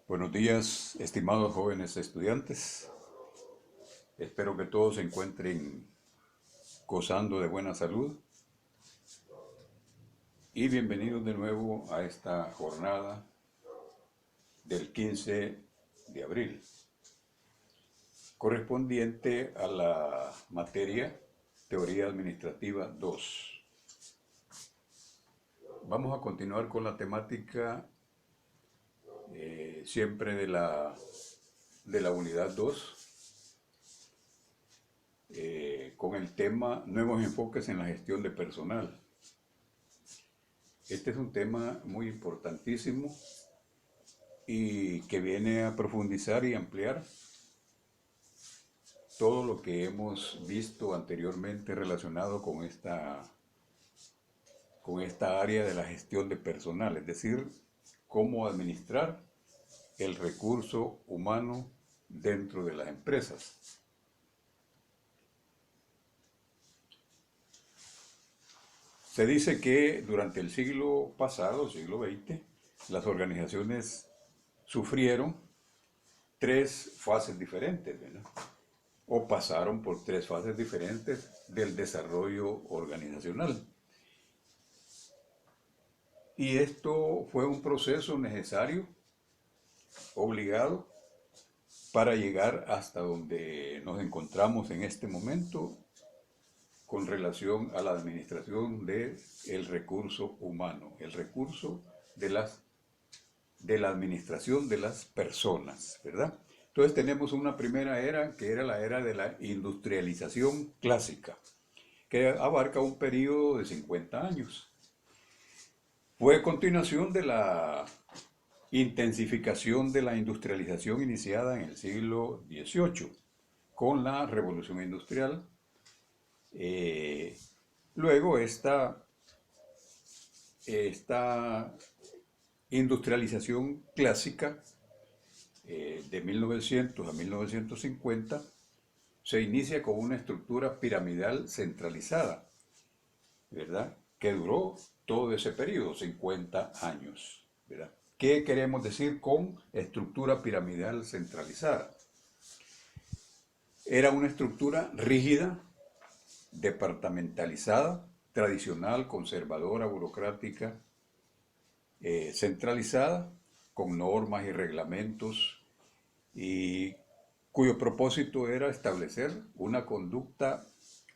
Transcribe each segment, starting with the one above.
Buenos días, estimados jóvenes estudiantes. Espero que todos se encuentren gozando de buena salud y bienvenidos de nuevo a esta jornada del 15 de abril, correspondiente a la materia Teoría Administrativa 2. Vamos a continuar con la temática siempre de la unidad 2, con el tema Nuevos enfoques en la gestión de personal. Este es un tema muy importantísimo y que viene a profundizar y ampliar todo lo que hemos visto anteriormente relacionado con esta área de la gestión de personal, es decir, cómo administrar el recurso humano dentro de las empresas. Se dice que durante el siglo pasado, el siglo XX, las organizaciones sufrieron tres fases diferentes, ¿verdad? O pasaron por tres fases diferentes del desarrollo organizacional. Y esto fue un proceso necesario, obligado, para llegar hasta donde nos encontramos en este momento con relación a la administración del recurso humano, el recurso de la administración de las personas, ¿verdad? Entonces tenemos una primera era que era la era de la industrialización clásica, que abarca un periodo de 50 años. Fue continuación de la intensificación de la industrialización iniciada en el siglo XVIII, con la Revolución Industrial. Luego esta industrialización clásica de 1900 a 1950 se inicia con una estructura piramidal centralizada, ¿verdad? Que duró todo ese periodo, 50 años, ¿verdad? ¿Qué queremos decir con estructura piramidal centralizada? Era una estructura rígida, departamentalizada, tradicional, conservadora, burocrática, centralizada, con normas y reglamentos, y cuyo propósito era establecer una conducta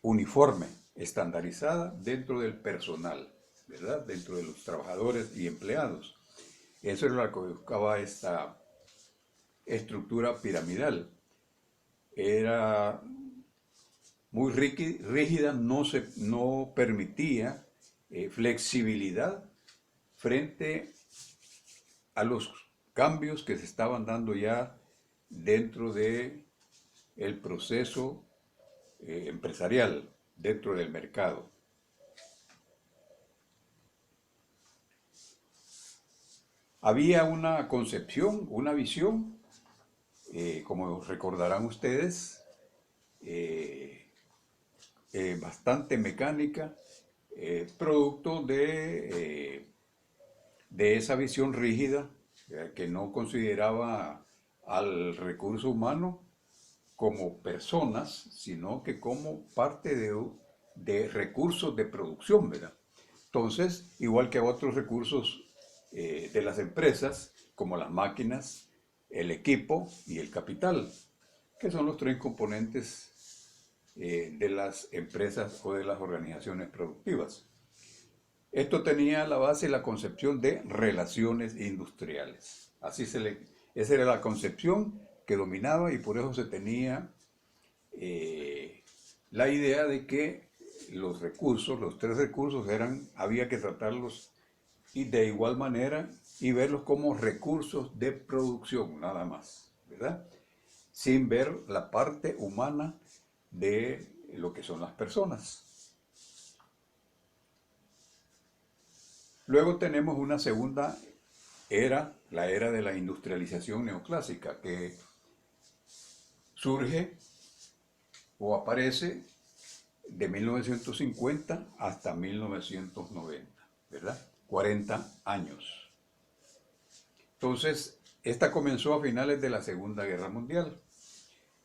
uniforme, estandarizada dentro del personal, ¿verdad? Dentro de los trabajadores y empleados. Eso es lo que buscaba esta estructura piramidal. Era muy rígida, no permitía flexibilidad frente a los cambios que se estaban dando ya dentro de el proceso empresarial, dentro del mercado. Había una concepción, una visión, como recordarán ustedes, bastante mecánica, producto de esa visión rígida que no consideraba al recurso humano como personas, sino que como parte de recursos de producción, ¿verdad? Entonces, igual que otros recursos de las empresas, como las máquinas, el equipo y el capital, que son los tres componentes de las empresas o de las organizaciones productivas. Esto tenía a la base la concepción de relaciones industriales. Esa era la concepción que dominaba, y por eso se tenía la idea de que los tres recursos había que tratarlos y de igual manera y verlos como recursos de producción, nada más, ¿verdad? Sin ver la parte humana de lo que son las personas. Luego tenemos una segunda era, la era de la industrialización neoclásica, que surge o aparece de 1950 hasta 1990, ¿verdad? 40 años. Entonces, Esta comenzó a finales de la Segunda Guerra Mundial.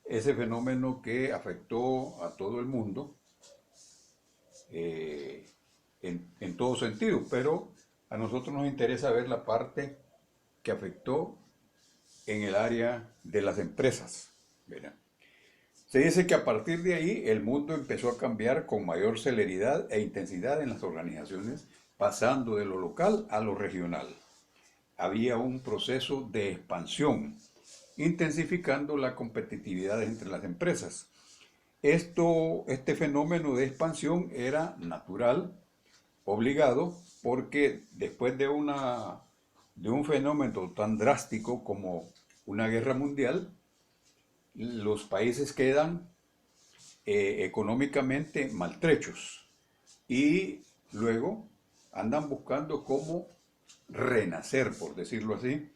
Ese fenómeno que afectó a todo el mundo en todo sentido, pero a nosotros nos interesa ver la parte que afectó en el área de las empresas. ¿Verdad? Se dice que a partir de ahí el mundo empezó a cambiar con mayor celeridad e intensidad en las organizaciones, pasando de lo local a lo regional. Había un proceso de expansión, intensificando la competitividad entre las empresas. Este fenómeno de expansión era natural, obligado, porque después de un fenómeno tan drástico como una guerra mundial, los países quedan económicamente maltrechos y luego andan buscando cómo renacer, por decirlo así,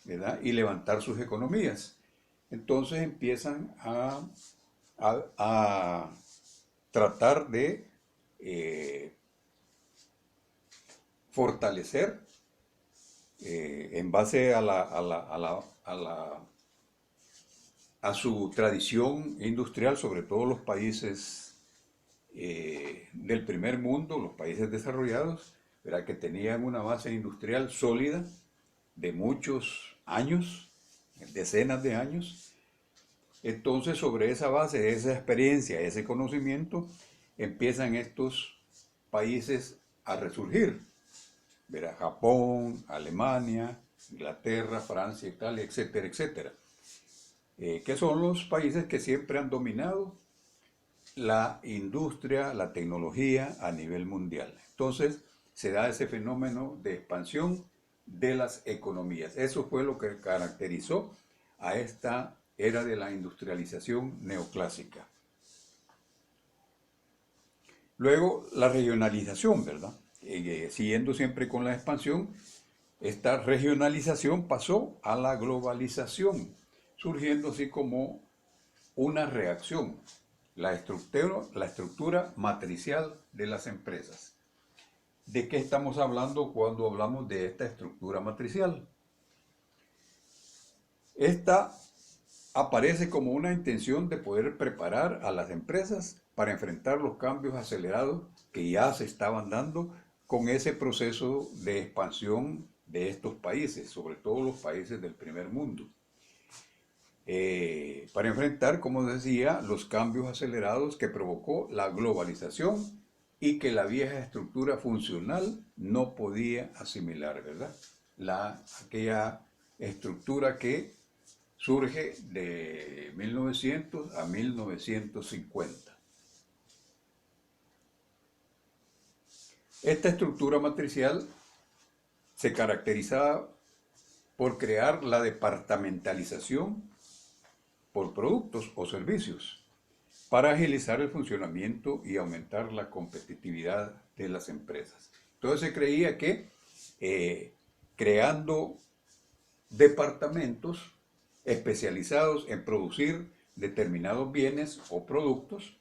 ¿verdad? Y levantar sus economías. Entonces empiezan a tratar de fortalecer en base a su tradición industrial, sobre todo los países del primer mundo, los países desarrollados, ¿verdad? Que tenían una base industrial sólida de muchos años, decenas de años. Entonces, sobre esa base, esa experiencia, ese conocimiento, empiezan estos países a resurgir. ¿Verdad? Japón, Alemania, Inglaterra, Francia, Italia, etcétera, etcétera. Que son los países que siempre han dominado la industria, la tecnología a nivel mundial. Entonces, se da ese fenómeno de expansión de las economías. Eso fue lo que caracterizó a esta era de la industrialización neoclásica. Luego, la regionalización, ¿verdad? Siguiendo siempre con la expansión, esta regionalización pasó a la globalización, surgiendo así como una reacción, la estructura matricial de las empresas. ¿De qué estamos hablando cuando hablamos de esta estructura matricial? Esta aparece como una intención de poder preparar a las empresas para enfrentar los cambios acelerados que ya se estaban dando con ese proceso de expansión de estos países, sobre todo los países del primer mundo. Para enfrentar, como decía, los cambios acelerados que provocó la globalización y que la vieja estructura funcional no podía asimilar, ¿verdad? Aquella estructura que surge de 1900 a 1950. Esta estructura matricial se caracterizaba por crear la departamentalización por productos o servicios para agilizar el funcionamiento y aumentar la competitividad de las empresas. Entonces se creía que creando departamentos especializados en producir determinados bienes o productos,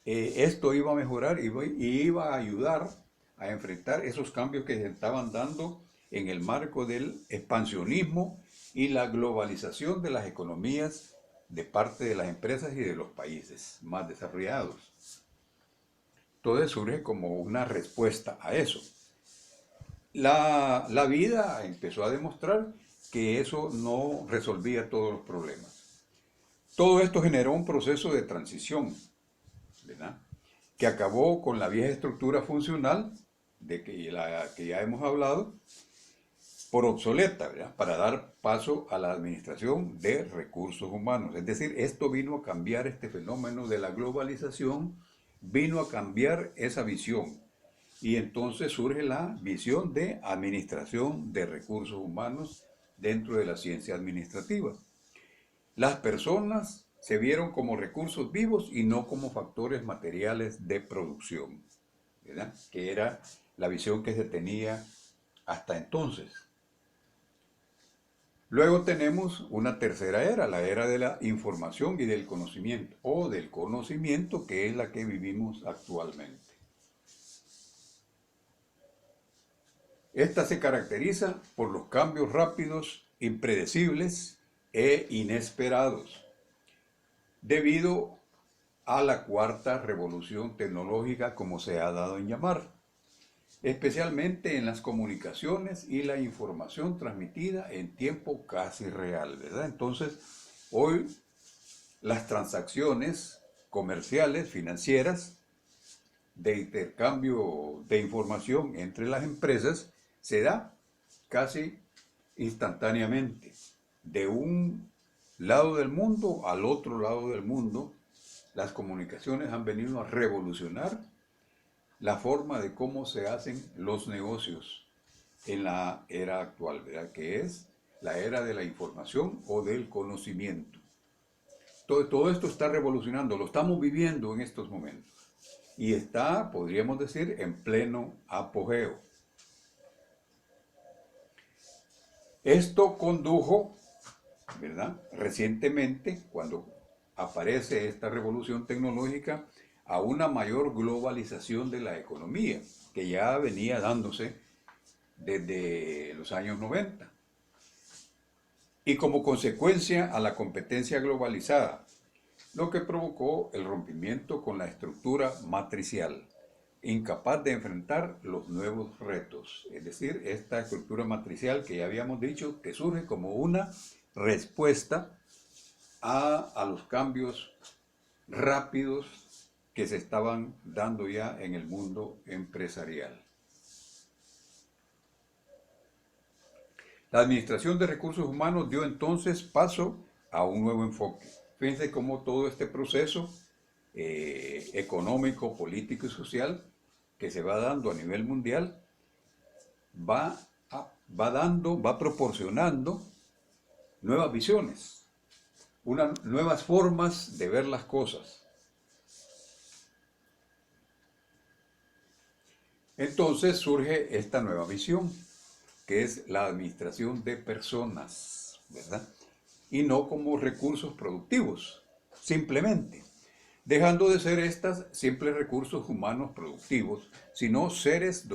esto iba a mejorar y iba a ayudar a enfrentar esos cambios que se estaban dando en el marco del expansionismo y la globalización de las economías de parte de las empresas y de los países más desarrollados. Entonces surge como una respuesta a eso. La vida empezó a demostrar que eso no resolvía todos los problemas. Todo esto generó un proceso de transición, ¿verdad? Que acabó con la vieja estructura funcional de que ya hemos hablado, por obsoleta, ¿verdad? Para dar paso a la administración de recursos humanos. Es decir, esto vino a cambiar este fenómeno de la globalización, vino a cambiar esa visión. Y entonces surge la visión de administración de recursos humanos dentro de la ciencia administrativa. Las personas se vieron como recursos vivos y no como factores materiales de producción, ¿verdad? Que era la visión que se tenía hasta entonces. Luego tenemos una tercera era, la era de la información y del conocimiento, o del conocimiento, que es la que vivimos actualmente. Esta se caracteriza por los cambios rápidos, impredecibles e inesperados, debido a la cuarta revolución tecnológica, como se ha dado en llamar, especialmente en las comunicaciones y la información transmitida en tiempo casi real, ¿verdad? Entonces, hoy las transacciones comerciales, financieras, de intercambio de información entre las empresas se da casi instantáneamente. De un lado del mundo al otro lado del mundo, las comunicaciones han venido a revolucionar la forma de cómo se hacen los negocios en la era actual, ¿verdad? Que es la era de la información o del conocimiento. Todo esto está revolucionando, lo estamos viviendo en estos momentos. Y está, podríamos decir, en pleno apogeo. Esto condujo, ¿verdad?, recientemente, cuando aparece esta revolución tecnológica, a una mayor globalización de la economía, que ya venía dándose desde los años 90. Y como consecuencia a la competencia globalizada, lo que provocó el rompimiento con la estructura matricial, incapaz de enfrentar los nuevos retos. Es decir, esta estructura matricial que ya habíamos dicho que surge como una respuesta a los cambios rápidos que se estaban dando ya en el mundo empresarial. La Administración de Recursos Humanos dio entonces paso a un nuevo enfoque. Fíjense cómo todo este proceso económico, político y social que se va dando a nivel mundial va proporcionando nuevas visiones, nuevas formas de ver las cosas. Entonces surge esta nueva visión, que es la administración de personas, ¿verdad? Y no como recursos productivos, simplemente, dejando de ser estas simples recursos humanos productivos, sino seres